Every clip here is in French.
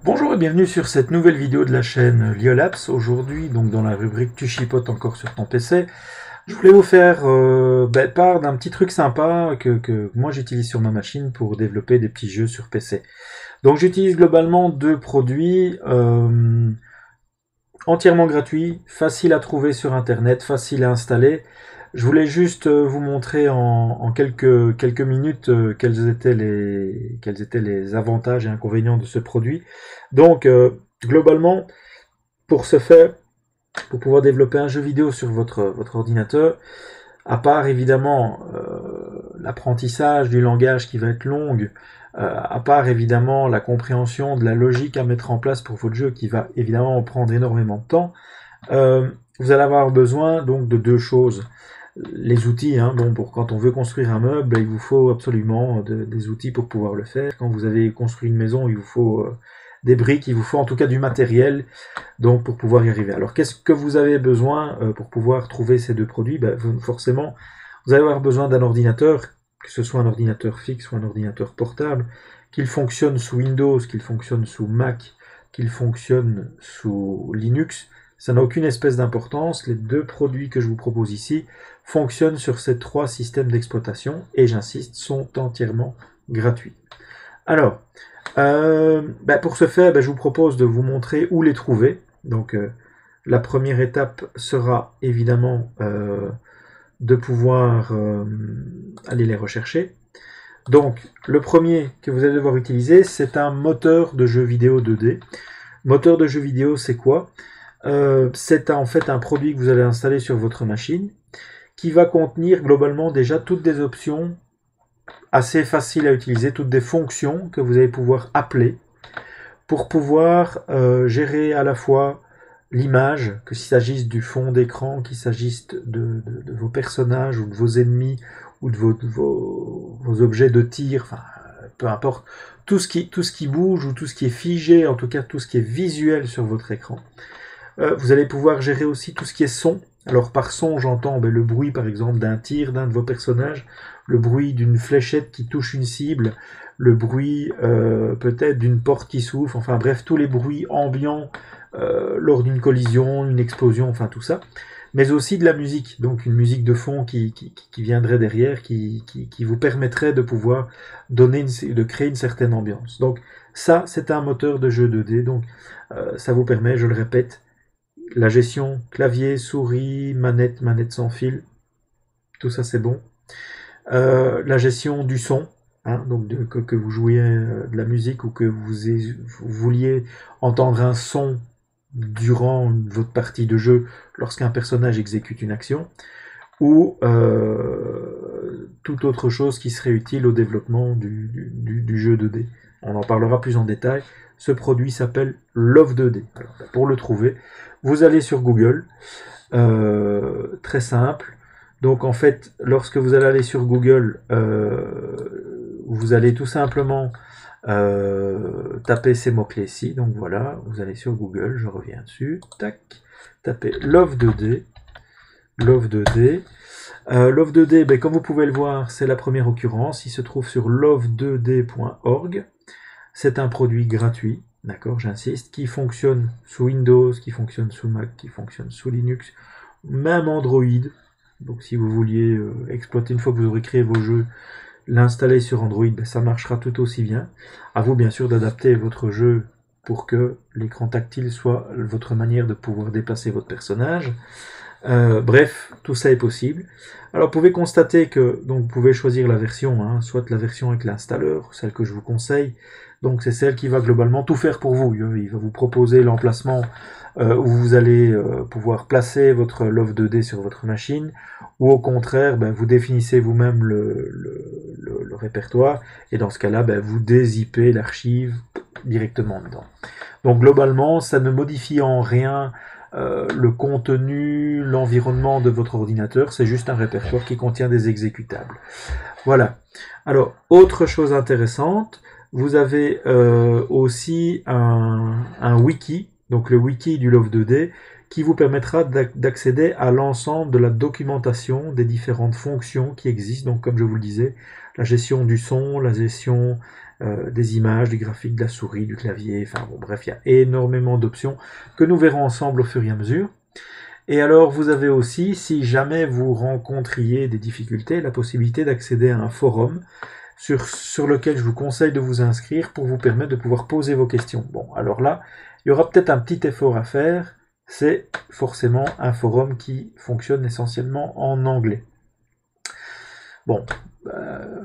Bonjour et bienvenue sur cette nouvelle vidéo de la chaîne Liolapse. Aujourd'hui, donc dans la rubrique Tu chipotes encore sur ton PC, je voulais vous faire part d'un petit truc sympa que moi j'utilise sur ma machine pour développer des petits jeux sur PC. Donc j'utilise globalement deux produits entièrement gratuits, faciles à trouver sur internet, faciles à installer. Je voulais juste vous montrer en quelques minutes quels étaient les avantages et inconvénients de ce produit. Donc, globalement, pour ce faire, pour pouvoir développer un jeu vidéo sur votre ordinateur, à part évidemment l'apprentissage du langage qui va être long, à part évidemment la compréhension de la logique à mettre en place pour votre jeu qui va évidemment prendre énormément de temps, vous allez avoir besoin donc de deux choses. Les outils, pour quand on veut construire un meuble, il vous faut absolument des outils pour pouvoir le faire. Quand vous avez construit une maison, il vous faut des briques, il vous faut en tout cas du matériel donc pour pouvoir y arriver. Alors qu'est-ce que vous avez besoin pour pouvoir trouver ces deux produits? Forcément, vous allez avoir besoin d'un ordinateur, que ce soit un ordinateur fixe ou un ordinateur portable, qu'il fonctionne sous Windows, qu'il fonctionne sous Mac, qu'il fonctionne sous Linux. Ça n'a aucune espèce d'importance. Les deux produits que je vous propose ici fonctionnent sur ces trois systèmes d'exploitation et j'insiste, sont entièrement gratuits. Alors, pour ce faire, je vous propose de vous montrer où les trouver. Donc, la première étape sera évidemment de pouvoir aller les rechercher. Donc, le premier que vous allez devoir utiliser, c'est un moteur de jeu vidéo 2D. Moteur de jeu vidéo, c'est quoi? C'est en fait un produit que vous allez installer sur votre machine qui va contenir globalement déjà toutes des options assez faciles à utiliser, toutes des fonctions que vous allez pouvoir appeler pour pouvoir gérer à la fois l'image, qu'il s'agisse du fond d'écran, qu'il s'agisse de vos personnages ou de vos ennemis ou de vos objets de tir, enfin peu importe, tout ce qui bouge ou tout ce qui est figé, en tout cas tout ce qui est visuel sur votre écran. Vous allez pouvoir gérer aussi tout ce qui est son. Alors par son, j'entends le bruit par exemple d'un tir d'un de vos personnages, le bruit d'une fléchette qui touche une cible, le bruit peut-être d'une porte qui s'ouvre, enfin bref, tous les bruits ambiants lors d'une collision, une explosion, enfin tout ça. Mais aussi de la musique, donc une musique de fond qui viendrait derrière, qui vous permettrait de pouvoir de créer une certaine ambiance. Donc ça, c'est un moteur de jeu 2D, donc ça vous permet, je le répète, la gestion clavier, souris, manette sans fil, tout ça c'est bon. La gestion du son, donc que vous jouiez de la musique ou que vous vouliez entendre un son durant votre partie de jeu lorsqu'un personnage exécute une action, ou toute autre chose qui serait utile au développement du jeu 2D. On en parlera plus en détail. Ce produit s'appelle Love 2D. Alors, pour le trouver, vous allez sur Google, très simple. Donc en fait, lorsque vous allez aller sur Google, vous allez tout simplement taper ces mots-clés-ci. Donc voilà, vous allez sur Google, je reviens dessus, tac, tapez Love 2D, Love 2D. Love 2D, comme vous pouvez le voir, c'est la première occurrence. Il se trouve sur love2d.org. C'est un produit gratuit, d'accord, j'insiste, qui fonctionne sous Windows, qui fonctionne sous Mac, qui fonctionne sous Linux, même Android. Donc si vous vouliez exploiter une fois que vous aurez créé vos jeux, l'installer sur Android, ça marchera tout aussi bien. À vous bien sûr d'adapter votre jeu pour que l'écran tactile soit votre manière de pouvoir déplacer votre personnage. Bref, tout ça est possible. Alors vous pouvez constater que donc vous pouvez choisir la version, soit la version avec l'installeur, celle que je vous conseille. Donc c'est celle qui va globalement tout faire pour vous. Il va vous proposer l'emplacement où vous allez pouvoir placer votre Love 2D sur votre machine, ou au contraire, vous définissez vous-même le répertoire, et dans ce cas-là, vous dézippez l'archive directement dedans. Donc globalement, ça ne modifie en rien le contenu, l'environnement de votre ordinateur, c'est juste un répertoire qui contient des exécutables. Voilà. Alors, autre chose intéressante, vous avez aussi un wiki, donc le wiki du Love 2D, qui vous permettra d'accéder à l'ensemble de la documentation des différentes fonctions qui existent. Donc comme je vous le disais, la gestion du son, la gestion des images, du graphique, de la souris, du clavier, enfin bon bref, il y a énormément d'options que nous verrons ensemble au fur et à mesure. Et alors vous avez aussi, si jamais vous rencontriez des difficultés, la possibilité d'accéder à un forum sur lequel je vous conseille de vous inscrire pour vous permettre de pouvoir poser vos questions. Bon, alors là, il y aura peut-être un petit effort à faire, c'est forcément un forum qui fonctionne essentiellement en anglais. Bon,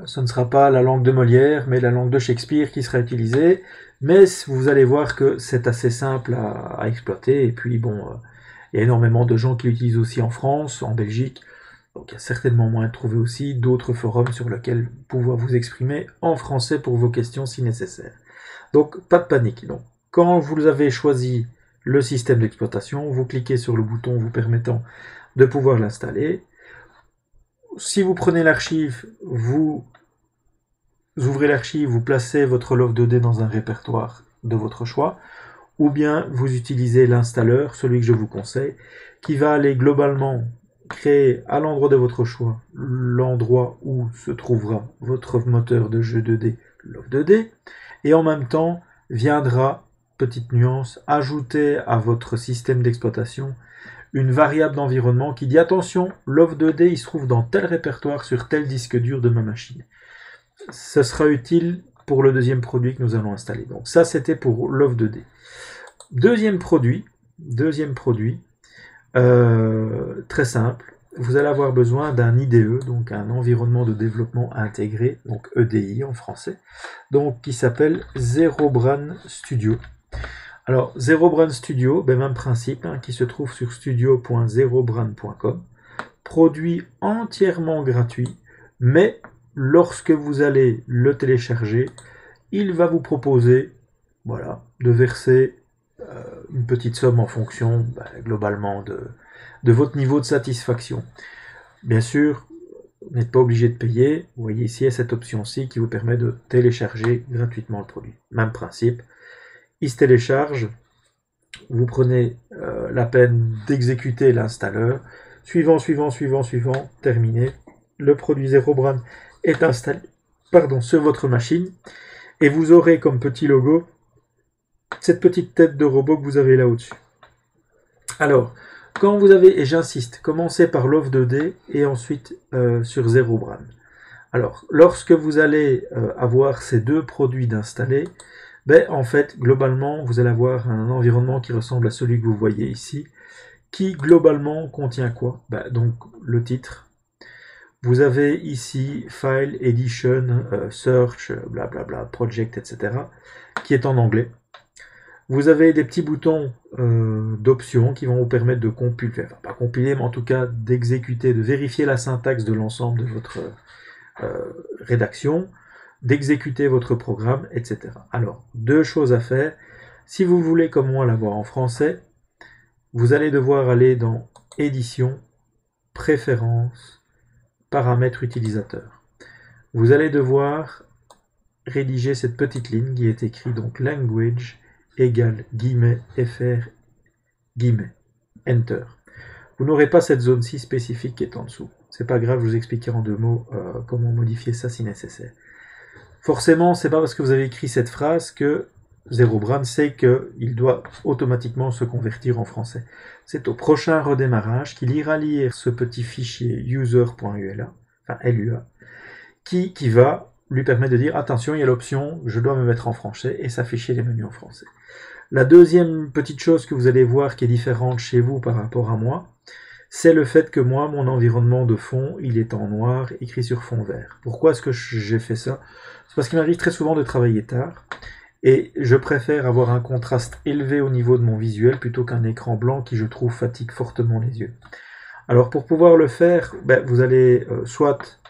ce ne sera pas la langue de Molière, mais la langue de Shakespeare qui sera utilisée, mais vous allez voir que c'est assez simple à exploiter, et puis bon, il y a énormément de gens qui l'utilisent aussi en France, en Belgique, donc il y a certainement moyen de trouver aussi d'autres forums sur lesquels pouvoir vous exprimer en français pour vos questions si nécessaire. Donc pas de panique. Donc, quand vous avez choisi le système d'exploitation, vous cliquez sur le bouton vous permettant de pouvoir l'installer. Si vous prenez l'archive, vous ouvrez l'archive, vous placez votre Love2D dans un répertoire de votre choix, ou bien vous utilisez l'installeur, celui que je vous conseille, qui va aller globalement créer à l'endroit de votre choix l'endroit où se trouvera votre moteur de jeu 2D Love2D, et en même temps viendra, petite nuance, ajouter à votre système d'exploitation une variable d'environnement qui dit attention, Love2D il se trouve dans tel répertoire sur tel disque dur de ma machine. Ce sera utile pour le deuxième produit que nous allons installer. Donc ça c'était pour Love2D. Deuxième produit, très simple, vous allez avoir besoin d'un IDE, donc un environnement de développement intégré, donc EDI en français, donc qui s'appelle ZeroBrand Studio. Alors ZeroBrand Studio, même principe, qui se trouve sur studio.zerobrand.com, produit entièrement gratuit, mais lorsque vous allez le télécharger, il va vous proposer, voilà, de verser une petite somme en fonction globalement de votre niveau de satisfaction. Bien sûr, vous n'êtes pas obligé de payer. Vous voyez ici, il y a cette option-ci qui vous permet de télécharger gratuitement le produit. Même principe, il se télécharge, vous prenez la peine d'exécuter l'installeur, suivant, terminé. Le produit ZeroBrand est installé sur votre machine, et vous aurez comme petit logo cette petite tête de robot que vous avez là au-dessus. Alors, quand vous avez, et j'insiste, commencez par Love2D et ensuite sur ZeroBrand. Alors, lorsque vous allez avoir ces deux produits d'installer, en fait, globalement, vous allez avoir un environnement qui ressemble à celui que vous voyez ici, qui globalement contient quoi? Donc, le titre. Vous avez ici File, Edition, Search, blablabla, Project, etc., qui est en anglais. Vous avez des petits boutons d'options qui vont vous permettre de compiler, enfin pas compiler, mais en tout cas d'exécuter, de vérifier la syntaxe de l'ensemble de votre rédaction, d'exécuter votre programme, etc. Alors, deux choses à faire. Si vous voulez, comme moi, l'avoir en français, vous allez devoir aller dans Édition, Préférences, Paramètres utilisateurs. Vous allez devoir rédiger cette petite ligne qui est écrite donc Language égale guillemets fr guillemets enter. Vous n'aurez pas cette zone-ci spécifique qui est en dessous. C'est pas grave, je vous expliquerai en deux mots comment modifier ça si nécessaire. Forcément, c'est pas parce que vous avez écrit cette phrase que ZeroBrand sait qu'il doit automatiquement se convertir en français. C'est au prochain redémarrage qu'il ira lire ce petit fichier user.ula, enfin LUA, qui va lui permettre de dire attention, il y a l'option je dois me mettre en français et s'afficher les menus en français. La deuxième petite chose que vous allez voir qui est différente chez vous par rapport à moi, c'est le fait que moi, mon environnement de fond, il est en noir, écrit sur fond vert. Pourquoi est-ce que j'ai fait ça? C'est parce qu'il m'arrive très souvent de travailler tard, et je préfère avoir un contraste élevé au niveau de mon visuel plutôt qu'un écran blanc qui, je trouve, fatigue fortement les yeux. Alors pour pouvoir le faire, vous allez soit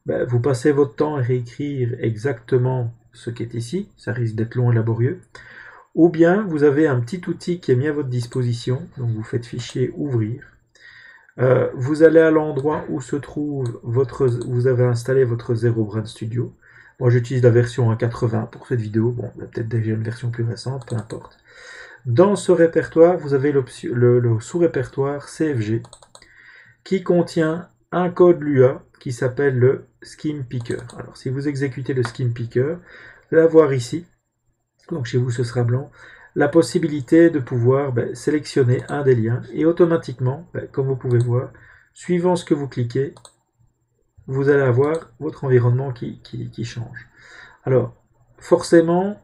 vous passez votre temps à réécrire exactement ce qui est ici, ça risque d'être long et laborieux, ou bien vous avez un petit outil qui est mis à votre disposition, donc vous faites fichier ouvrir, vous allez à l'endroit où se trouve vous avez installé votre ZeroBrand Studio. Moi j'utilise la version 1.80 pour cette vidéo, bon, peut-être déjà une version plus récente, peu importe. Dans ce répertoire, vous avez le sous-répertoire CFG qui contient un code Lua qui s'appelle le Scheme Picker. Alors si vous exécutez le Scheme Picker, allez avoir ici, donc chez vous ce sera blanc, la possibilité de pouvoir sélectionner un des liens et automatiquement, comme vous pouvez voir, suivant ce que vous cliquez, vous allez avoir votre environnement qui change. Alors, forcément,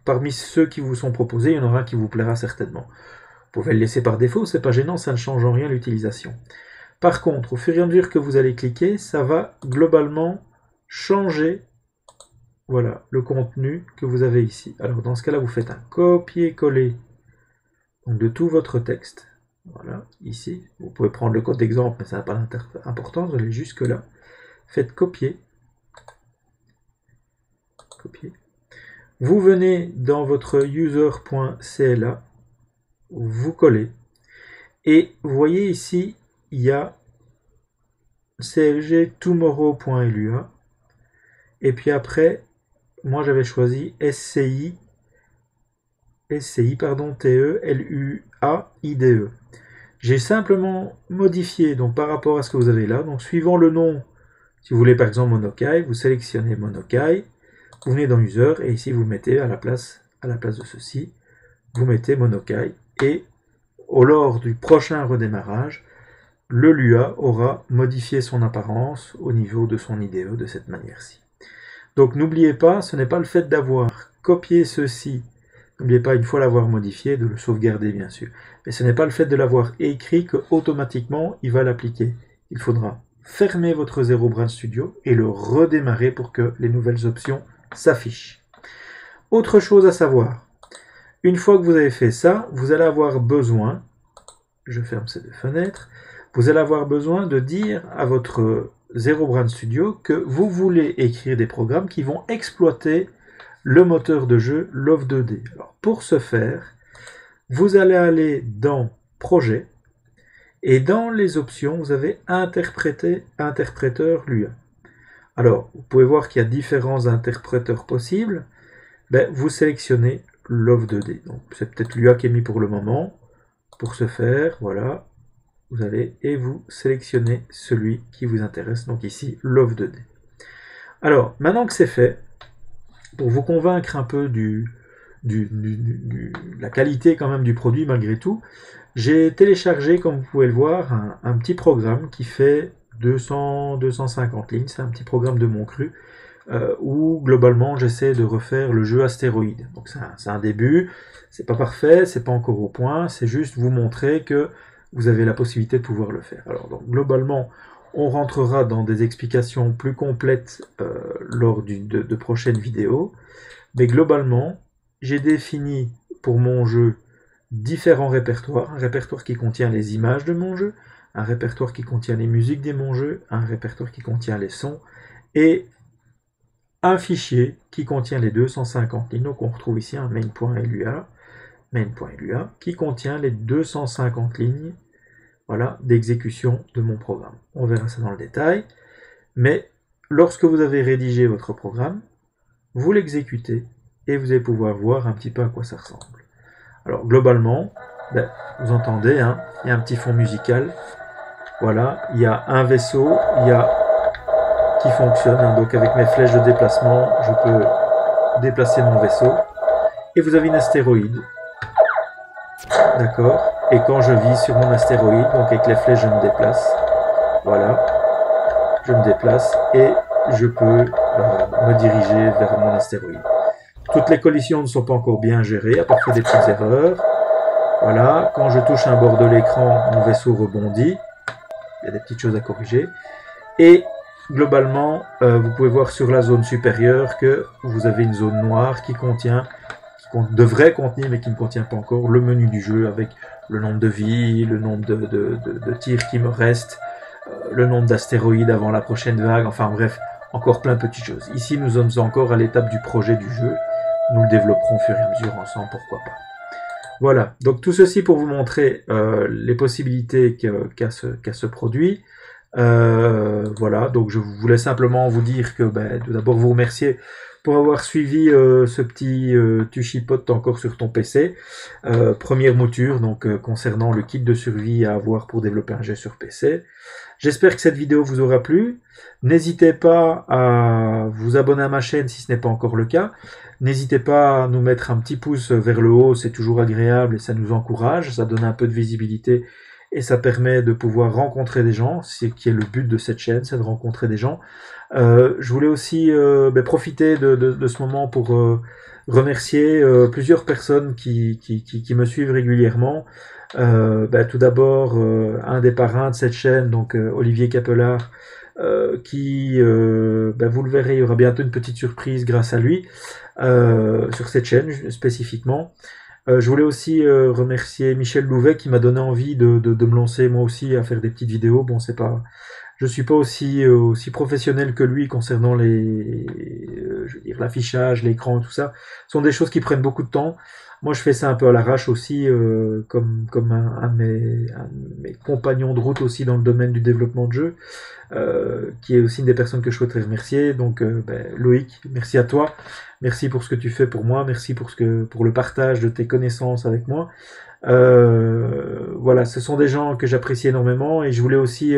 parmi ceux qui vous sont proposés, il y en aura un qui vous plaira certainement. Vous pouvez le laisser par défaut, c'est pas gênant, ça ne change en rien l'utilisation. Par contre, au fur et à mesure que vous allez cliquer, ça va globalement changer, voilà, le contenu que vous avez ici. Alors dans ce cas-là, vous faites un copier-coller de tout votre texte. Voilà, ici. Vous pouvez prendre le code d'exemple, mais ça n'a pas d'importance, vous allez jusque là. Faites copier. Copier. Vous venez dans votre user.cla, vous collez. Et vous voyez ici, il y a clg tomorrow.lua. Et puis après, moi j'avais choisi SCI TELUAIDE. J'ai simplement modifié donc par rapport à ce que vous avez là. Donc suivant le nom, si vous voulez par exemple Monokai, vous sélectionnez Monokai, vous venez dans User et ici vous mettez à la place de ceci, vous mettez Monokai et lors du prochain redémarrage, le Lua aura modifié son apparence au niveau de son IDE de cette manière-ci. Donc n'oubliez pas, ce n'est pas le fait d'avoir copié ceci, n'oubliez pas une fois l'avoir modifié, de le sauvegarder bien sûr, mais ce n'est pas le fait de l'avoir écrit que automatiquement il va l'appliquer. Il faudra fermer votre ZeroBrain Studio et le redémarrer pour que les nouvelles options s'affichent. Autre chose à savoir, une fois que vous avez fait ça, vous allez avoir besoin, je ferme ces deux fenêtres, vous allez avoir besoin de dire à votre ZeroBrain Studio que vous voulez écrire des programmes qui vont exploiter le moteur de jeu Love2D. Alors pour ce faire, vous allez aller dans Projet et dans les options, vous avez Interpréteur Lua. Alors, vous pouvez voir qu'il y a différents interpréteurs possibles. Vous sélectionnez Love2D. Donc c'est peut-être Lua qui est mis pour le moment. Pour ce faire, voilà, vous allez et vous sélectionnez celui qui vous intéresse. Donc ici, Love2D. Alors, maintenant que c'est fait, pour vous convaincre un peu de la qualité quand même du produit malgré tout, j'ai téléchargé, comme vous pouvez le voir, un petit programme qui fait 250 lignes. C'est un petit programme de mon cru où globalement j'essaie de refaire le jeu Astéroïde. Donc c'est un début, c'est pas parfait, c'est pas encore au point, c'est juste vous montrer que vous avez la possibilité de pouvoir le faire. Alors donc globalement, on rentrera dans des explications plus complètes lors de prochaines vidéos. Mais globalement, j'ai défini pour mon jeu différents répertoires. Un répertoire qui contient les images de mon jeu, un répertoire qui contient les musiques de mon jeu, un répertoire qui contient les sons, et un fichier qui contient les 250 lignes. Donc on retrouve ici un main.lua, qui contient les 250 lignes, voilà, d'exécution de mon programme. On verra ça dans le détail. Mais lorsque vous avez rédigé votre programme, vous l'exécutez et vous allez pouvoir voir un petit peu à quoi ça ressemble. Alors globalement, vous entendez, hein, il y a un petit fond musical. Voilà, il y a un vaisseau, qui fonctionne. Hein, donc avec mes flèches de déplacement, je peux déplacer mon vaisseau. Et vous avez une astéroïde. D'accord. Et quand je vis sur mon astéroïde, donc avec les flèches, je me déplace. Voilà. Je me déplace et je peux me diriger vers mon astéroïde. Toutes les collisions ne sont pas encore bien gérées, à part faire des petites erreurs. Voilà. Quand je touche un bord de l'écran, mon vaisseau rebondit. Il y a des petites choses à corriger. Et globalement, vous pouvez voir sur la zone supérieure que vous avez une zone noire qui devrait contenir, mais qui ne contient pas encore, le menu du jeu avec le nombre de vies, le nombre de tirs qui me restent, le nombre d'astéroïdes avant la prochaine vague, enfin bref, encore plein de petites choses. Ici, nous sommes encore à l'étape du projet du jeu. Nous le développerons au fur et à mesure ensemble, pourquoi pas. Voilà, donc tout ceci pour vous montrer les possibilités qu'a ce produit. Voilà, donc je voulais simplement vous dire que tout d'abord vous remercier pour avoir suivi ce petit tu chipotes encore sur ton PC. Première mouture donc concernant le kit de survie à avoir pour développer un jeu sur PC. J'espère que cette vidéo vous aura plu. N'hésitez pas à vous abonner à ma chaîne si ce n'est pas encore le cas. N'hésitez pas à nous mettre un petit pouce vers le haut, c'est toujours agréable et ça nous encourage, ça donne un peu de visibilité et ça permet de pouvoir rencontrer des gens, c'est qui est le but de cette chaîne, c'est de rencontrer des gens. Je voulais aussi profiter de ce moment pour remercier plusieurs personnes qui me suivent régulièrement. Tout d'abord, un des parrains de cette chaîne, donc Olivier Capelard, qui, vous le verrez, il y aura bientôt une petite surprise grâce à lui sur cette chaîne spécifiquement. Je voulais aussi remercier Michel Louvet qui m'a donné envie de me lancer moi aussi à faire des petites vidéos. Bon, c'est pas, je suis pas aussi professionnel que lui concernant je veux dire l'affichage, l'écran, tout ça. Ce sont des choses qui prennent beaucoup de temps. Moi, je fais ça un peu à l'arrache aussi, comme un de mes compagnons de route aussi dans le domaine du développement de jeux, qui est aussi une des personnes que je souhaiterais remercier. Donc, Loïc, merci à toi. Merci pour ce que tu fais pour moi. Merci pour le partage de tes connaissances avec moi. Voilà, ce sont des gens que j'apprécie énormément et je voulais aussi,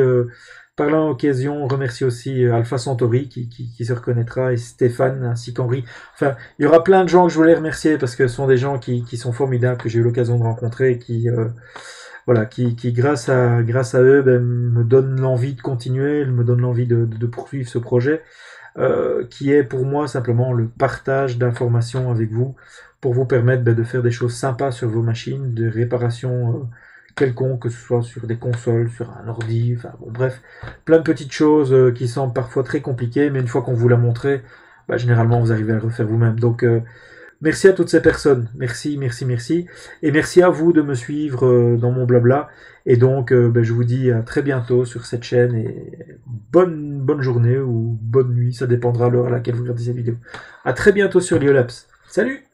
par l'occasion, remercier aussi Alpha Centauri qui se reconnaîtra et Stéphane ainsi qu'Henri. Enfin, il y aura plein de gens que je voulais remercier parce que ce sont des gens qui sont formidables, que j'ai eu l'occasion de rencontrer et qui grâce à eux, me donnent l'envie de continuer, me donnent l'envie de poursuivre ce projet, qui est pour moi simplement le partage d'informations avec vous pour vous permettre de faire des choses sympas sur vos machines, de réparation quelconque, que ce soit sur des consoles, sur un ordi, enfin bon bref, plein de petites choses qui semblent parfois très compliquées, mais une fois qu'on vous l'a montré, généralement vous arrivez à le refaire vous-même. Donc merci à toutes ces personnes, merci, merci, merci, et merci à vous de me suivre dans mon blabla, et donc je vous dis à très bientôt sur cette chaîne, et bonne journée ou bonne nuit, ça dépendra de l'heure à laquelle vous regardez cette vidéo. À très bientôt sur Liolabs. Salut!